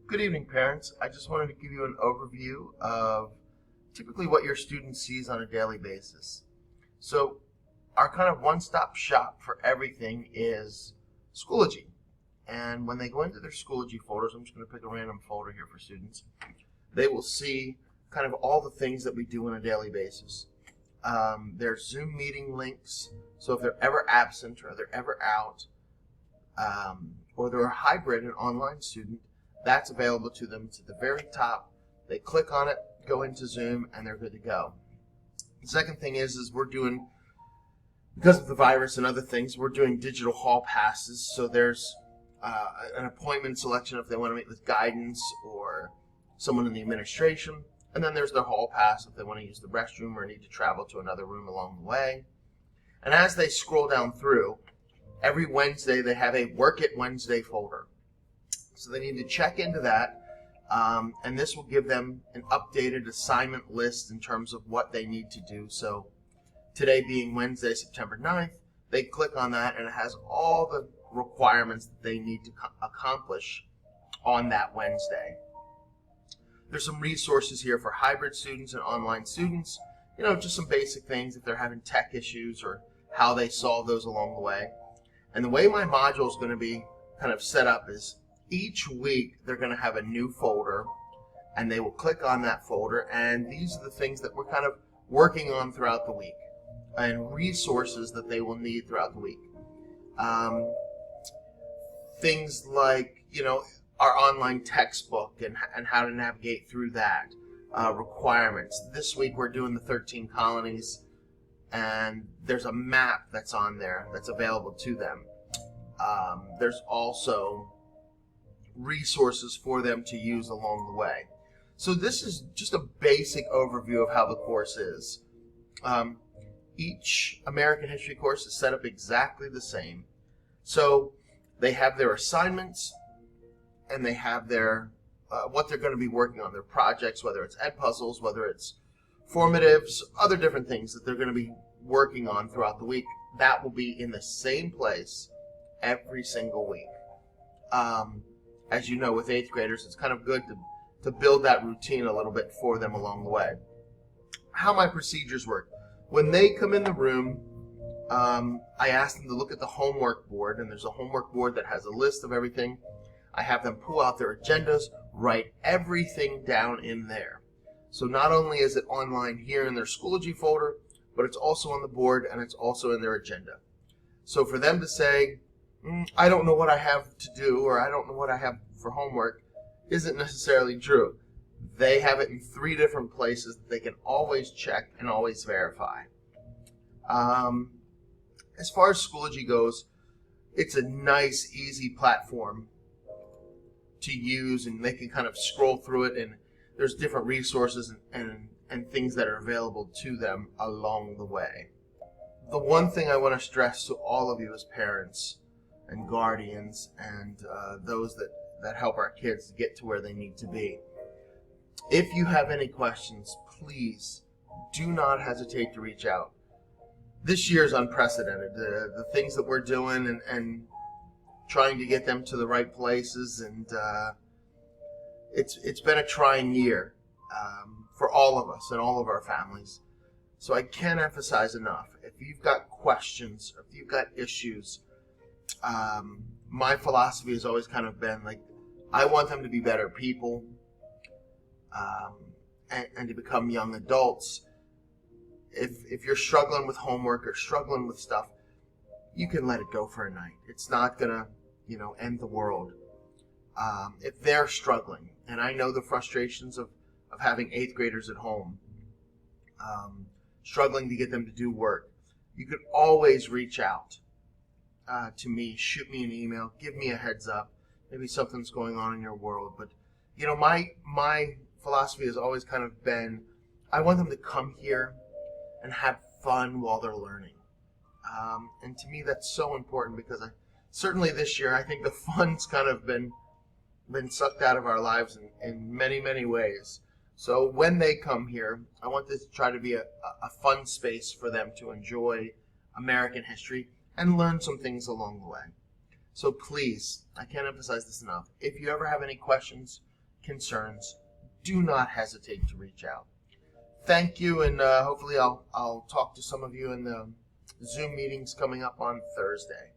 Good evening, parents. I just wanted to give you an overview of typically what your student sees on a daily basis. So our kind of one-stop shop for everything is Schoology. And when they go into their Schoology folders, I'm just going to pick a random folder here for students, they will see kind of all the things that we do on a daily basis. There's Zoom meeting links, so if they're ever absent or they're ever out, or they're a hybrid, an online student, that's available to them. It's at the very top. They click on it, go into Zoom, and they're good to go. The second thing is we're doing, because of the virus and other things, we're doing digital hall passes. So there's an appointment selection if they want to meet with guidance or someone in the administration. And then there's their hall pass if they want to use the restroom or need to travel to another room along the way. And as they scroll down through, every Wednesday they have a Work It Wednesday folder. So they need to check into that, and this will give them an updated assignment list in terms of what they need to do. So today being Wednesday, September 9th, they click on that and it has all the requirements that they need to accomplish on that Wednesday. There's some resources here for hybrid students and online students, just some basic things if they're having tech issues or how they solve those along the way. And the way my module is going to be kind of set up is each week they're going to have a new folder, and they will click on that folder, and these are the things that we're kind of working on throughout the week and resources that they will need throughout the week. Things like, our online textbook and how to navigate through that, requirements. This week we're doing the 13 colonies, and there's a map that's on there that's available to them. There's also resources for them to use along the way. So this is just a basic overview of how the course is. Each American History course is set up exactly the same. So they have their assignments, and they have their what they're going to be working on, their projects, whether it's Edpuzzles, whether it's formatives, other different things that they're going to be working on throughout the week. That will be in the same place every single week. As you know, with 8th graders, it's kind of good to build that routine a little bit for them along the way. How my procedures work. When they come in the room, I ask them to look at the homework board, and there's a homework board that has a list of everything. I have them pull out their agendas, write everything down in there. So not only is it online here in their Schoology folder, but it's also on the board and it's also in their agenda. So for them to say, I don't know what I have to do, or I don't know what I have for homework, isn't necessarily true. They have it in 3 different places that they can always check and always verify. As far as Schoology goes, it's a nice, easy platform to use, and they can kind of scroll through it, and there's different resources and things that are available to them along the way. The one thing I want to stress to all of you as parents and guardians and those that help our kids get to where they need to be, if you have any questions, please do not hesitate to reach out. This year is unprecedented. The things that we're doing and trying to get them to the right places, and it's been a trying year for all of us and all of our families. So I can't emphasize enough, if you've got questions, if you've got issues, my philosophy has always kind of been like, I want them to be better people and to become young adults. If you're struggling with homework or struggling with stuff, you can let it go for a night. It's not going to end the world. If they're struggling, and I know the frustrations of having 8th graders at home, struggling to get them to do work, you could always reach out to me, shoot me an email, give me a heads up. Maybe something's going on in your world. But, my philosophy has always kind of been, I want them to come here and have fun while they're learning. And to me, that's so important, because certainly this year, I think the fun's kind of been sucked out of our lives in many, many ways. So when they come here, I want this to try to be a fun space for them to enjoy American history and learn some things along the way. So please, I can't emphasize this enough, if you ever have any questions, concerns, do not hesitate to reach out. Thank you, and hopefully I'll talk to some of you in the Zoom meetings coming up on Thursday.